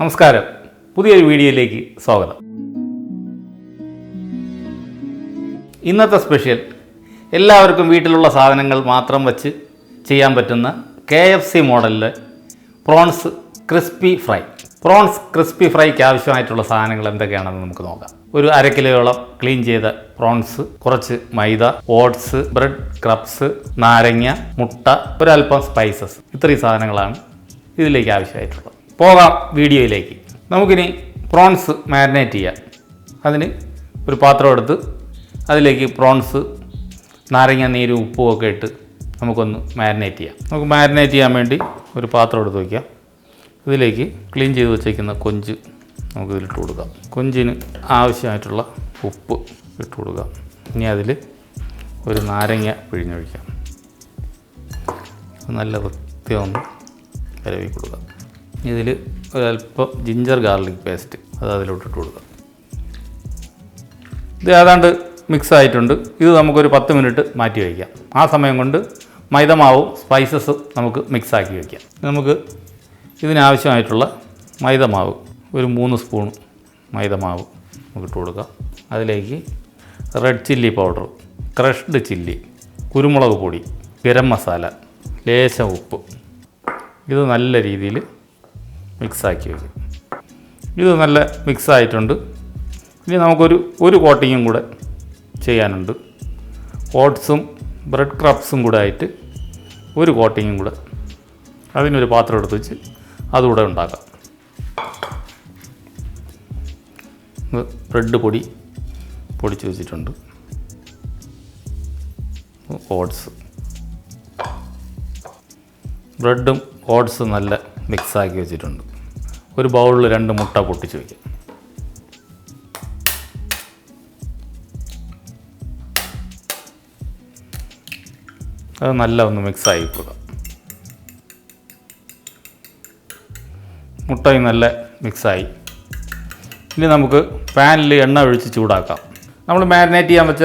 നമസ്കാരം, പുതിയൊരു വീഡിയോയിലേക്ക് സ്വാഗതം. ഇന്നത്തെ സ്പെഷ്യൽ എല്ലാവർക്കും വീട്ടിലുള്ള സാധനങ്ങൾ മാത്രം വച്ച് ചെയ്യാൻ പറ്റുന്ന KFC മോഡലിലെ prawns crispy fry. Prawns crispy ഫ്രൈക്ക് ആവശ്യമായിട്ടുള്ള സാധനങ്ങൾ എന്തൊക്കെയാണെന്ന് നമുക്ക് നോക്കാം. ഒരു 1/2 കിലോയോളം ക്ലീൻ ചെയ്ത പ്രോൺസ്, കുറച്ച് മൈദ, ഓട്സ്, ബ്രെഡ് ക്രബ്സ്, നാരങ്ങ, മുട്ട, ഒരൽപ്പം സ്പൈസസ്. ഇത്രയും സാധനങ്ങളാണ് ഇതിലേക്ക് ആവശ്യമായിട്ടുള്ളത്. പോകാം വീഡിയോയിലേക്ക്. നമുക്കിനി പ്രോൺസ് മാരിനേറ്റ് ചെയ്യാം. അതിന് ഒരു പാത്രം എടുത്ത് അതിലേക്ക് പ്രോൺസ് നാരങ്ങ നീരും ഉപ്പും ഒക്കെ ഇട്ട് നമുക്കൊന്ന് മാരിനേറ്റ് ചെയ്യാം. നമുക്ക് മാരിനേറ്റ് ചെയ്യാൻ വേണ്ടി ഒരു പാത്രം എടുത്ത് വയ്ക്കാം. ഇതിലേക്ക് ക്ലീൻ ചെയ്ത് വെച്ചേക്കുന്ന കൊഞ്ച് നമുക്കിതിലിട്ട് കൊടുക്കാം. കൊഞ്ചിന് ആവശ്യമായിട്ടുള്ള ഉപ്പ് ഇട്ട് കൊടുക്കാം. ഇനി അതിൽ ഒരു നാരങ്ങ പിഴിഞ്ഞൊഴിക്കാം. നല്ല വൃത്തിയൊന്ന് വരവി കൊടുക്കാം. ഇതിൽ ഒരല്പം ജിഞ്ചർ ഗാർലിക് പേസ്റ്റ് അത് അതിലോട്ടിട്ട് കൊടുക്കാം. ഇത് ഏതാണ്ട് മിക്സ് ആയിട്ടുണ്ട്. ഇത് നമുക്കൊരു 10 മിനിറ്റ് മാറ്റി വയ്ക്കാം. ആ സമയം കൊണ്ട് മൈദമാവും സ്പൈസസും നമുക്ക് മിക്സാക്കി വയ്ക്കാം. നമുക്ക് ഇതിനാവശ്യമായിട്ടുള്ള മൈദമാവ് ഒരു 3 സ്പൂൺ മൈദമാവ് നമുക്ക് ഇട്ട് കൊടുക്കാം. അതിലേക്ക് red chilli powder, crushed chilli, കുരുമുളക് പൊടി, ഗരം മസാല, ലേശം ഉപ്പ്. ഇത് നല്ല രീതിയിൽ മിക്സാക്കി വയ്ക്കും. ഇത് നല്ല മിക്സായിട്ടുണ്ട്. ഇനി നമുക്കൊരു കോട്ടിങ്ങും കൂടെ ചെയ്യാനുണ്ട്. ഓട്സും ബ്രെഡ് ക്രബ്സും കൂടെ ആയിട്ട് ഒരു കോട്ടിങ്ങും കൂടെ അതിനൊരു പാത്രം എടുത്ത് വെച്ച് അതുകൂടെ ഉണ്ടാക്കാം. ബ്രെഡ് പൊടിച്ച് വെച്ചിട്ടുണ്ട്. ഓട്സ്, ബ്രെഡും ഓട്സും നല്ല മിക്സാക്കി വെച്ചിട്ടുണ്ട്. ഒരു ബൗളിൽ 2 മുട്ട പൊട്ടിച്ച് വയ്ക്കാം. അത് നല്ല ഒന്ന് മിക്സായി കൊടുക്കാം. മുട്ടയും നല്ല മിക്സായി. ഇനി നമുക്ക് പാനിൽ എണ്ണ ഒഴിച്ച് ചൂടാക്കാം. നമ്മൾ മാരിനേറ്റ് ചെയ്യാൻ വെച്ച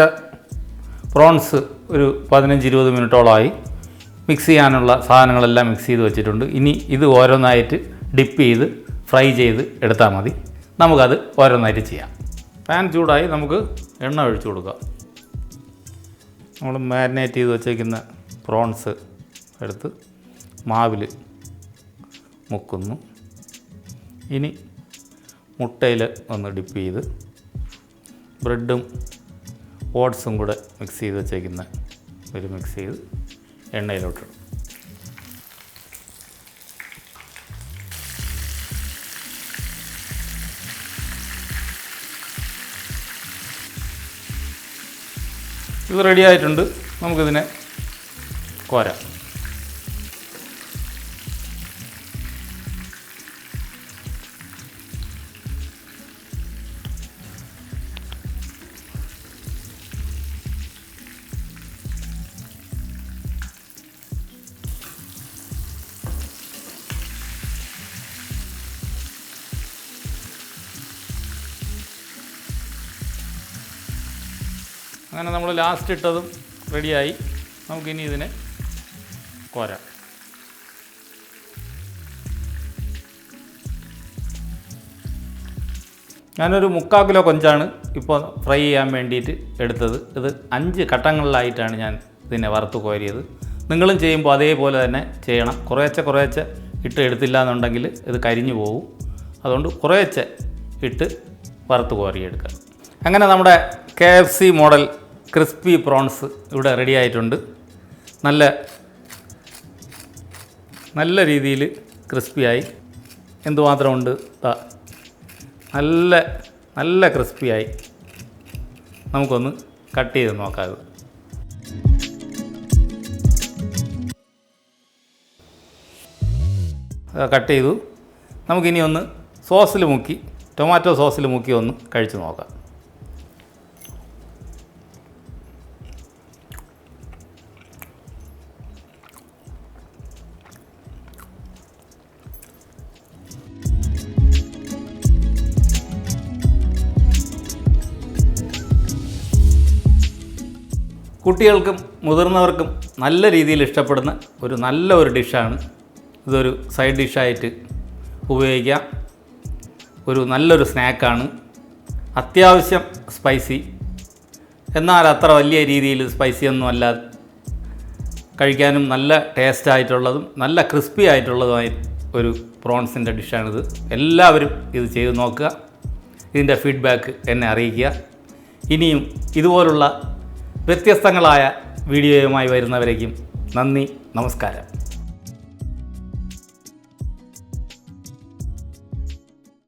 പ്രോൺസ് ഒരു 15-20 മിനിറ്റോളമായി. മിക്സ് ചെയ്യാനുള്ള സാധനങ്ങളെല്ലാം മിക്സ് ചെയ്ത് വെച്ചിട്ടുണ്ട്. ഇനി ഇത് ഓരോന്നായിട്ട് ഡിപ്പ് ചെയ്ത് ഫ്രൈ ചെയ്ത് എടുത്താൽ മതി. നമുക്കത് ഓരോന്നായിട്ട് ചെയ്യാം. പാൻ ചൂടായി, നമുക്ക് എണ്ണ ഒഴിച്ചു കൊടുക്കാം. നമ്മൾ മാരിനേറ്റ് ചെയ്ത് വെച്ചേക്കുന്ന പ്രോൺസ് എടുത്ത് മാവിൽ മുക്കുന്നു. ഇനി മുട്ടയിൽ ഒന്ന് ഡിപ്പ് ചെയ്ത് ബ്രെഡും ഓട്സും കൂടെ മിക്സ് ചെയ്ത് വെച്ചേക്കുന്ന മിക്സ് ചെയ്ത് എണ്ണയിലോട്ടിടും. ഇത് റെഡി ആയിട്ടുണ്ട്. നമുക്കിതിനെ കോരാം. അങ്ങനെ നമ്മൾ ലാസ്റ്റ് ഇട്ടതും റെഡിയായി. നമുക്കിനി ഇതിനെ കോരാം. ഞാനൊരു 3/4 കിലോ കൊഞ്ചാണ് ഇപ്പോൾ ഫ്രൈ ചെയ്യാൻ വേണ്ടിയിട്ട് എടുത്തത്. ഇത് 5 ഘട്ടങ്ങളിലായിട്ടാണ് ഞാൻ ഇതിനെ വറുത്ത് കോരിയത്. നിങ്ങളും ചെയ്യുമ്പോൾ അതേപോലെ തന്നെ ചെയ്യണം. കുറേശ്ശെ ഇട്ട് എടുത്തില്ല എന്നുണ്ടെങ്കിൽ ഇത് കരിഞ്ഞു പോകും. അതുകൊണ്ട് കുറേശ്ശെ ഇട്ട് വറുത്ത് കോരിയെടുക്കുക. അങ്ങനെ നമ്മുടെ KFC മോഡൽ ക്രിസ്പി പ്രോൺസ് ഇവിടെ റെഡി ആയിട്ടുണ്ട്. നല്ല രീതിയിൽ ക്രിസ്പിയായി. എന്തുമാത്രമുണ്ട്, നല്ല ക്രിസ്പിയായി. നമുക്കൊന്ന് കട്ട് ചെയ്ത് നോക്കാം. കട്ട് ചെയ്തു. നമുക്കിനി ഒന്ന് സോസിൽ മുക്കി, ടൊമാറ്റോ സോസിൽ മുക്കി ഒന്ന് കഴിച്ച് നോക്കാം. കുട്ടികൾക്കും മുതിർന്നവർക്കും നല്ല രീതിയിൽ ഇഷ്ടപ്പെടുന്ന ഒരു ഡിഷാണ്. ഇതൊരു സൈഡ് ഡിഷായിട്ട് ഉപയോഗിക്കാം. ഒരു നല്ലൊരു സ്നാക്കാണ്. അത്യാവശ്യം സ്പൈസി, എന്നാൽ അത്ര വലിയ രീതിയിൽ സ്പൈസിയൊന്നും അല്ലാതെ കഴിക്കാനും നല്ല ടേസ്റ്റായിട്ടുള്ളതും നല്ല ക്രിസ്പി ആയിട്ടുള്ളതുമായ ഒരു പ്രോൺസിൻ്റെ ഡിഷാണിത്. എല്ലാവരും ഇത് ചെയ്ത് നോക്കുക. ഇതിൻ്റെ ഫീഡ്ബാക്ക് എന്നെ അറിയിക്കുക. ഇനിയും ഇതുപോലുള്ള വ്യത്യസ്തങ്ങളായ വീഡിയോയുമായി വരുന്നവരേക്കും നന്ദി, നമസ്കാരം.